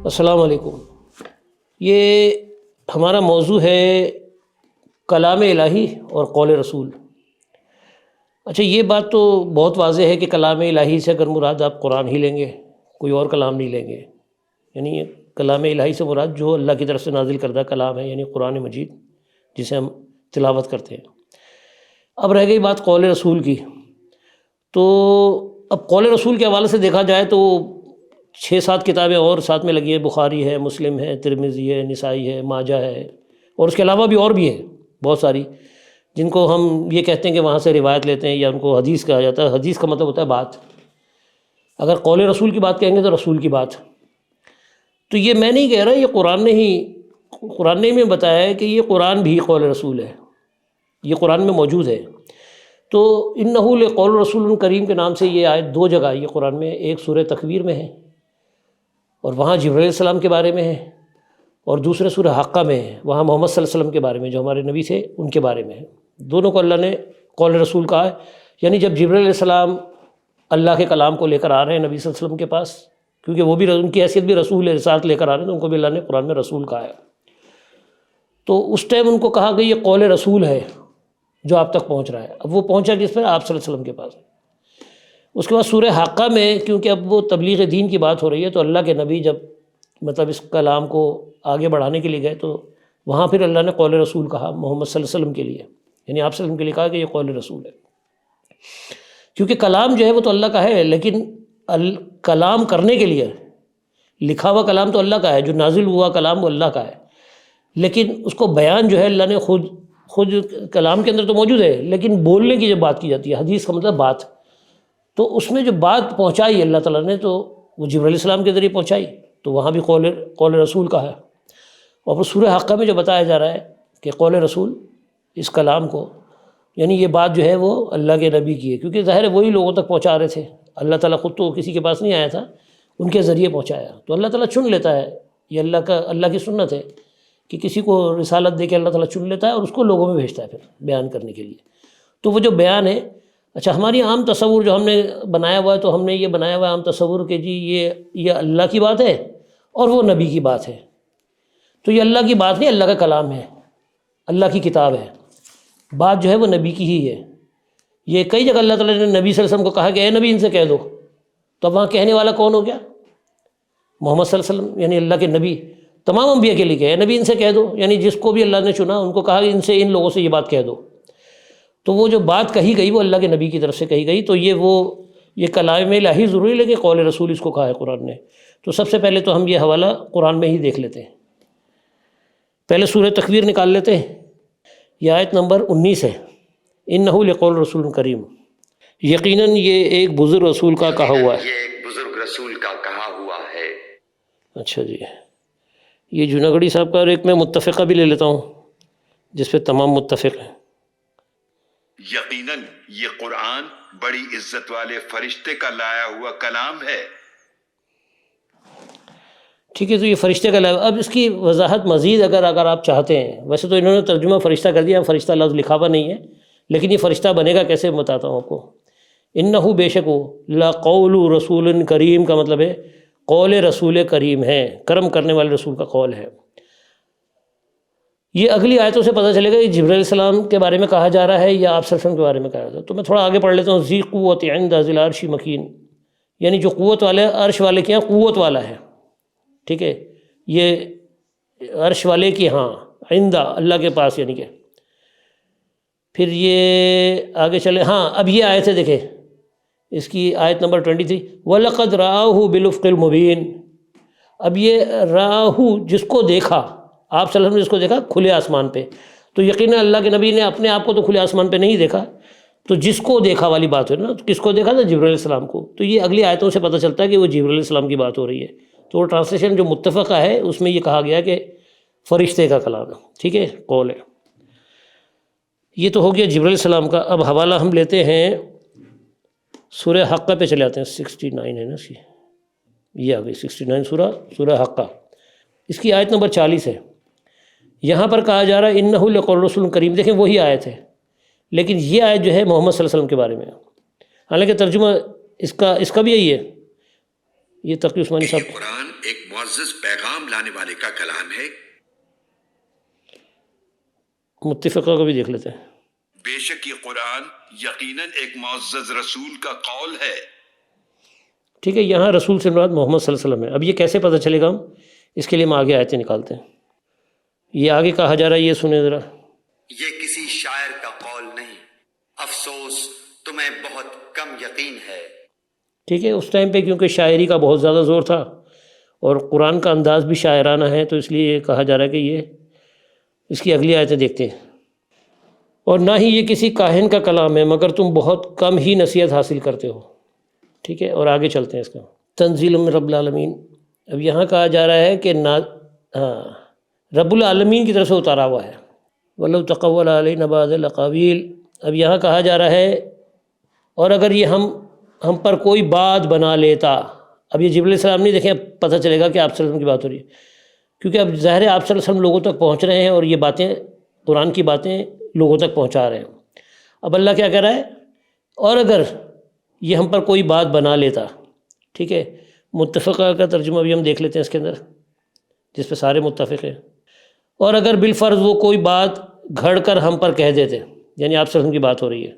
السلام علیکم۔ یہ ہمارا موضوع ہے کلام الہی اور قول رسول۔ اچھا، یہ بات تو بہت واضح ہے کہ کلام الہی سے اگر مراد آپ قرآن ہی لیں گے، کوئی اور کلام نہیں لیں گے۔ یعنی کلام الہی سے مراد جو اللہ کی طرف سے نازل کردہ کلام ہے، یعنی قرآن مجید جسے ہم تلاوت کرتے ہیں۔ اب رہ گئی بات قول رسول کی، تو اب قول رسول کے حوالے سے دیکھا جائے تو 6-7 کتابیں اور ساتھ میں لگی ہیں، بخاری ہے، مسلم ہے، ترمذی ہے، نسائی ہے، ماجہ ہے، اور اس کے علاوہ بھی اور بھی ہیں بہت ساری، جن کو ہم یہ کہتے ہیں کہ وہاں سے روایت لیتے ہیں، یا ان کو حدیث کہا جاتا ہے۔ حدیث کا مطلب ہوتا ہے بات۔ اگر قول رسول کی بات کہیں گے تو رسول کی بات۔ تو یہ میں نہیں کہہ رہا، یہ قرآن نے میں بتایا ہے کہ یہ قرآن بھی قول رسول ہے، یہ قرآن میں موجود ہے۔ تو انہ لقول رسول کریم کے نام سے یہ آیت 2 جگہ آئی ہے قرآن میں، ایک سورہ تکویر میں ہے اور وہاں جبرائیل علیہ السلام کے بارے میں ہے، اور دوسرے سورہ حقہ میں ہے، وہاں محمد صلی اللہ علیہ وسلم کے بارے میں، جو ہمارے نبی تھے ان کے بارے میں ہے۔ دونوں کو اللہ نے قول رسول کہا ہے۔ یعنی جب جبرائیل علیہ السلام اللہ کے کلام کو لے کر آ رہے ہیں نبی صلی اللہ علیہ وسلم کے پاس، کیونکہ وہ بھی ان کی حیثیت بھی رسول ہے، رسالت لے کر آ رہے ہیں، تو ان کو بھی اللہ نے قرآن میں رسول کہا ہے۔ تو اس ٹائم ان کو کہا کہ یہ قول رسول ہے جو آپ تک پہنچ رہا ہے۔ اب وہ پہنچا کس پر؟ آپ صلی اللہ علیہ وسلم کے پاس۔ اس کے بعد سورہ حقہ میں، کیونکہ اب وہ تبلیغ دین کی بات ہو رہی ہے، تو اللہ کے نبی جب اس کلام کو آگے بڑھانے کے لیے گئے، تو وہاں پھر اللہ نے قول رسول کہا محمد صلی اللہ علیہ وسلم کے لیے، یعنی آپ صلی اللہ علیہ وسلم کے لیے کہا کہ یہ قول رسول ہے۔ کیونکہ کلام جو ہے وہ تو اللہ کا ہے، لیکن کلام کرنے کے لیے لکھا ہوا کلام تو اللہ کا ہے، جو نازل ہوا کلام وہ اللہ کا ہے، لیکن اس کو بیان جو ہے اللہ نے خود کلام کے اندر تو موجود ہے، لیکن بولنے کی جب بات کی جاتی ہے، حدیث کا مطلب بات، تو اس میں جو بات پہنچائی اللہ تعالیٰ نے تو وہ جبرائیل علیہ السلام کے ذریعے پہنچائی، تو وہاں بھی قول رسول کا ہے۔ اور پھر سورہ حقہ میں جو بتایا جا رہا ہے کہ قول رسول اس کلام کو، یعنی یہ بات جو ہے وہ اللہ کے نبی کی ہے، کیونکہ ظاہر ہے وہی لوگوں تک پہنچا رہے تھے، اللہ تعالیٰ خود تو کسی کے پاس نہیں آیا تھا، ان کے ذریعے پہنچایا۔ تو اللہ تعالیٰ چن لیتا ہے، یہ اللہ کی سنت ہے کہ کسی کو رسالت دے کے اللہ تعالیٰ چن لیتا ہے اور اس کو لوگوں میں بھیجتا ہے پھر بیان کرنے کے لیے۔ تو وہ جو بیان ہے، اچھا ہماری عام تصور جو ہم نے بنایا ہوا ہے، تو ہم نے یہ بنایا ہوا ہے عام تصور کہ جی یہ اللہ کی بات ہے اور وہ نبی کی بات ہے۔ تو یہ اللہ کی بات نہیں، اللہ کا کلام ہے، اللہ کی کتاب ہے، بات جو ہے وہ نبی کی ہی ہے۔ یہ کئی جگہ اللہ تعالیٰ نے نبی صلی اللہ علیہ وسلم کو کہا کہ اے نبی ان سے کہہ دو، تو اب وہاں کہنے والا کون ہو گیا؟ محمد صلی اللہ علیہ وسلم، یعنی اللہ کے نبی تمام انبیاء کے لیے کہ اے نبی ان سے کہہ دو، یعنی جس کو بھی اللہ نے چنا ان کو کہا کہ ان لوگوں سے یہ بات کہہ دو۔ تو وہ جو بات کہی گئی وہ اللہ کے نبی کی طرف سے کہی گئی، تو یہ کلام الہی ضروری لگے، قول رسول اس کو کہا ہے قرآن نے۔ تو سب سے پہلے تو ہم یہ حوالہ قرآن میں ہی دیکھ لیتے ہیں۔ پہلے سورہ تکویر نکال لیتے ہیں، یہ آیت نمبر 19 ہے۔ انہ لقول رسول کریم، یقیناً یہ ایک بزرگ رسول کا کہا ہوا ہے۔ یہ ایک بزرگ رسول کا کہا ہوا ہے۔ اچھا جی، یہ جوناگڑھی صاحب کا، اور ایک میں متفقہ بھی لے لیتا ہوں جس پہ تمام متفق ہیں۔ یقیناً یہ قرآن بڑی عزت والے فرشتے کا لایا ہوا کلام ہے۔ ٹھیک ہے، تو یہ فرشتے کا لایا، اب اس کی وضاحت مزید اگر آپ چاہتے ہیں، ویسے تو انہوں نے ترجمہ فرشتہ کر دیا، فرشتہ لفظ لکھا ہوا نہیں ہے، لیکن یہ فرشتہ بنے گا کیسے بتاتا ہوں آپ کو۔ انہ بے شک لقول رسول کریم کا مطلب ہے قول رسول کریم ہے، کرم کرنے والے رسول کا قول ہے۔ یہ اگلی آیتوں سے پتہ چلے گا یہ جبرائیل علیہ السلام کے بارے میں کہا جا رہا ہے یا آپ صلی اللہ علیہ وسلم کے بارے میں کہا جا رہا ہے۔ تو میں تھوڑا آگے پڑھ لیتا ہوں۔ ذی قوت عند ذی العرش مکین، یعنی جو قوت والے، عرش والے کے ہاں قوت والا ہے، ٹھیک ہے، یہ عرش والے کی ہاں، عند اللہ کے پاس، یعنی کہ پھر یہ آگے چلے۔ ہاں اب یہ آیت ہے، دیکھیں اس کی آیت نمبر 23، وَلَقَدْ رَآهُ بِالْأُفُقِ الْمُبِينِ۔ اب یہ رَآهُ جس کو دیکھا، آپ صلی اللہ علیہ وسلم نے جس کو دیکھا کھلے آسمان پہ، تو یقیناً اللہ کے نبی نے اپنے آپ کو تو کھلے آسمان پہ نہیں دیکھا، تو جس کو دیکھا والی بات ہے نا، تو کس کو دیکھا تھا؟ جبرائیل علیہ السلام کو۔ تو یہ اگلی آیتوں سے پتہ چلتا ہے کہ وہ جبرائیل علیہ السلام کی بات ہو رہی ہے۔ تو وہ ٹرانسلیشن جو متفقہ ہے اس میں یہ کہا گیا کہ فرشتے کا کلام ہے، ٹھیک ہے، قول ہے۔ یہ تو ہو گیا جبرائیل علیہ السلام کا۔ اب حوالہ ہم لیتے ہیں سورہ حقہ پہ چلے آتے ہیں، 69 ہے نا اس کی، یہ آ گئی 69 سورہ حقہ، اس کی آیت نمبر 40 ہے۔ یہاں پر کہا جا رہا ہے انہ لقول رسول کریم، دیکھیں وہی آیت ہے، لیکن یہ آیت جو ہے محمد صلی اللہ علیہ وسلم کے بارے میں، حالانکہ ترجمہ اس کا بھی یہی ہے، یہ تقی عثمانی صاحب قرآن ایک معزز پیغام لانے والے کا کلام ہے. متفقہ کو بھی دیکھ لیتے ہیں. بے شک یہ قرآن یقیناً ایک معزز رسول کا قول ہے. ٹھیک ہے، یہاں رسول سے مراد محمد صلی اللہ علیہ وسلم ہے. اب یہ کیسے پتہ چلے گا ہم اس کے لیے ہم آگے آیتیں نکالتے ہیں. یہ آگے کہا جا رہا ہے، یہ سنیں ذرا. یہ کسی شاعر کا قول نہیں، افسوس تمہیں بہت کم یقین ہے. ٹھیک ہے، اس ٹائم پہ کیونکہ شاعری کا بہت زیادہ زور تھا اور قرآن کا انداز بھی شاعرانہ ہے، تو اس لیے یہ کہا جا رہا ہے کہ یہ اس کی اگلی آیتیں دیکھتے ہیں. اور نہ ہی یہ کسی کاہن کا کلام ہے مگر تم بہت کم ہی نصیحت حاصل کرتے ہو. ٹھیک ہے، اور آگے چلتے ہیں اس کا. تنزیل من رب العالمین. اب یہاں کہا جا رہا ہے کہ رب العالمین کی طرف سے اتارا ہوا ہے. وَلَوْ تَقَوَّلَ عَلَيْنَا بَعْضَ الْأَقَاوِيلِ. اب یہاں کہا جا رہا ہے اور اگر یہ ہم پر کوئی بات بنا لیتا. اب یہ جبریل علیہ السلام نہیں، دیکھیں اب پتہ چلے گا کہ آپ صلی اللہ علیہ وسلم کی بات ہو رہی ہے، کیونکہ اب ظاہر ہے آپ صلی اللہ علیہ وسلم لوگوں تک پہنچ رہے ہیں اور یہ باتیں قرآن کی باتیں لوگوں تک پہنچا رہے ہیں. اب اللہ کیا کہہ رہا ہے؟ اور اگر یہ ہم پر کوئی بات بنا لیتا. ٹھیک ہے، متفقہ کا ترجمہ بھی ہم دیکھ لیتے ہیں اس کے اندر، جس پہ سارے متفق ہیں. اور اگر بالفرض وہ کوئی بات گھڑ کر ہم پر کہہ دیتے، یعنی آپ صلی اللہ علیہ وسلم کی بات ہو رہی ہے،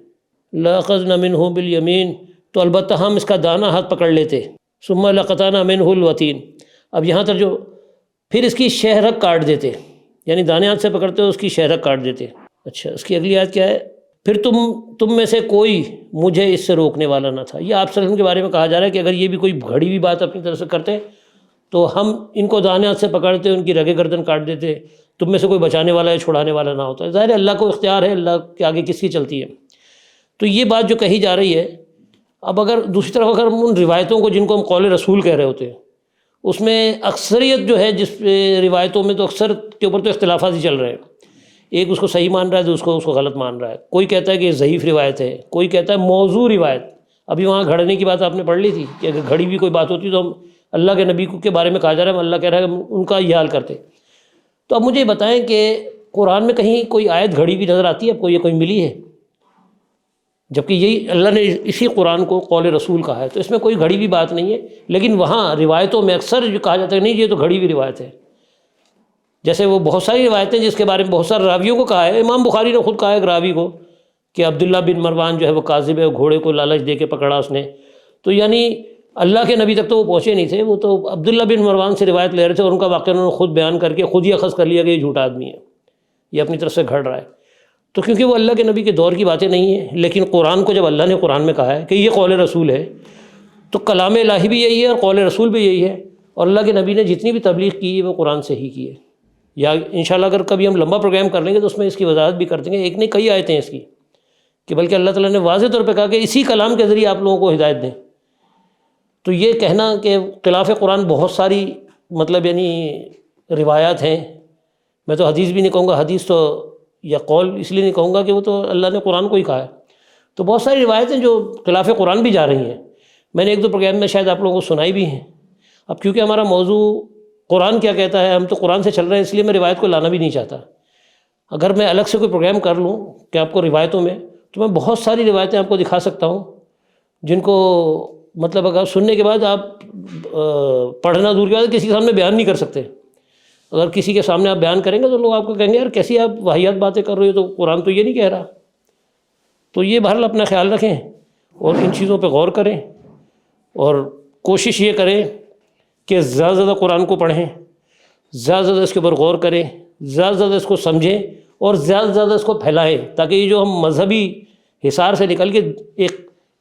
لَأَخَذْنَا مِنْهُ بِالْيَمِينِ، تو البتہ ہم اس کا دانہ ہاتھ پکڑ لیتے. ثُمَّ لَقَطَعْنَا مِنْهُ الْوَتِينَ. اب یہاں تک جو پھر اس کی شہرک کاٹ دیتے، یعنی دانے ہاتھ سے پکڑتے اس کی شہرک کاٹ دیتے. اچھا، اس کی اگلی آیت کیا ہے؟ پھر تم میں سے کوئی مجھے اس سے روکنے والا نہ تھا. یہ آپ صلی اللہ علیہ وسلم کے بارے میں کہا جا رہا ہے کہ اگر یہ بھی کوئی گھڑی ہوئی بات اپنی طرف سے کرتے تو ہم ان کو دانے ہاتھ سے پکڑتے، ان کی رگے گردن کاٹ دیتے. تم میں سے کوئی بچانے والا یا چھڑانے والا نہ ہوتا. ظاہر ہے اللہ کو اختیار ہے، اللہ کے آگے کس کی چلتی ہے. تو یہ بات جو کہی جا رہی ہے، اب اگر دوسری طرف اگر ہم ان روایتوں کو جن کو ہم قول رسول کہہ رہے ہوتے ہیں، اس میں اکثریت جو ہے جس روایتوں میں تو اکثر کے اوپر تو اختلافات ہی چل رہے ہیں. ایک اس کو صحیح مان رہا ہے، تو اس کو غلط مان رہا ہے. کوئی کہتا ہے کہ یہ ضعیف روایت ہے، کوئی کہتا ہے موضوع روایت. ابھی وہاں گھڑنے کی بات آپ نے پڑھ لی تھی کہ اگر گھڑی بھی کوئی بات ہوتی تو ہم اللہ کے نبی کے بارے میں کہا جا رہا ہے، اللہ کہہ رہا ہے کہ ان کا یہ حال کرتے. تو اب مجھے یہ بتائیں کہ قرآن میں کہیں کوئی آیت گھڑی بھی نظر آتی ہے؟ آپ کو یہ کوئی ملی ہے؟ جبکہ یہی اللہ نے اسی قرآن کو قول رسول کہا ہے، تو اس میں کوئی گھڑی ہوئی بات نہیں ہے. لیکن وہاں روایتوں میں اکثر جو کہا جاتا ہے نہیں یہ تو گھڑی ہوئی روایت ہے. جیسے وہ بہت ساری روایتیں جس کے بارے میں بہت سارے راویوں کو کہا ہے. امام بخاری نے خود کہا ہے ایک راوی کو کہ عبداللہ بن مروان جو ہے وہ کاذب ہے، گھوڑے کو لالچ دے کے پکڑا اس نے. تو یعنی اللہ کے نبی تک تو وہ پہنچے نہیں تھے، وہ تو عبداللہ بن مروان سے روایت لے رہے تھے اور ان کا واقعہ انہوں نے خود بیان کر کے خود ہی اخذ کر لیا کہ یہ جھوٹا آدمی ہے، یہ اپنی طرف سے گھڑ رہا ہے. تو کیونکہ وہ اللہ کے نبی کے دور کی باتیں نہیں ہیں، لیکن قرآن کو جب اللہ نے قرآن میں کہا ہے کہ یہ قول رسول ہے، تو کلام الہی بھی یہی ہے اور قول رسول بھی یہی ہے. اور اللہ کے نبی نے جتنی بھی تبلیغ کی ہے وہ قرآن سے ہی کی ہے. یا انشاءاللہ اگر کبھی ہم لمبا پروگرام کر لیں گے تو اس میں اس کی وضاحت بھی کر دیں گے. ایک نہیں کئی آیتیں ہیں اس کی، کہ بلکہ اللہ تعالیٰ نے واضح طور پہ کہا کہ اسی کلام کے ذریعے آپ لوگوں کو ہدایت دیں. تو یہ کہنا کہ خلاف قرآن بہت ساری مطلب یعنی روایات ہیں، میں تو حدیث بھی نہیں کہوں گا، حدیث تو یا قول اس لیے نہیں کہوں گا کہ وہ تو اللہ نے قرآن کو ہی کہا ہے. تو بہت ساری روایتیں جو خلاف قرآن بھی جا رہی ہیں، میں نے ایک دو پروگرام میں شاید آپ لوگوں کو سنائی بھی ہیں. اب کیونکہ ہمارا موضوع قرآن کیا کہتا ہے، ہم تو قرآن سے چل رہے ہیں، اس لیے میں روایت کو لانا بھی نہیں چاہتا. اگر میں الگ سے کوئی پروگرام کر لوں کہ آپ کو روایتوں میں، تو میں بہت ساری روایتیں آپ کو دکھا سکتا ہوں جن کو مطلب اگر سننے کے بعد آپ پڑھنا دور کے بعد کسی کے سامنے بیان نہیں کر سکتے. اگر کسی کے سامنے آپ بیان کریں گے تو لوگ آپ کو کہیں گے یار کیسی آپ واہیات باتیں کر رہے ہو، تو قرآن تو یہ نہیں کہہ رہا. تو یہ بہرحال اپنا خیال رکھیں اور ان چیزوں پہ غور کریں اور کوشش یہ کریں کہ زیادہ سے زیادہ قرآن کو پڑھیں، زیادہ سے زیادہ اس کے اوپر غور کریں، زیادہ سے زیادہ اس کو سمجھیں اور زیادہ سے زیادہ اس کو پھیلائیں، تاکہ یہ جو ہم مذہبی حصار سے نکل کے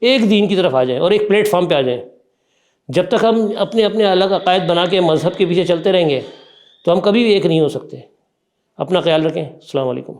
ایک دین کی طرف آ جائیں اور ایک پلیٹ فارم پہ آ جائیں. جب تک ہم اپنے الگ عقائد بنا کے مذہب کے پیچھے چلتے رہیں گے تو ہم کبھی بھی ایک نہیں ہو سکتے. اپنا خیال رکھیں. السلام علیکم.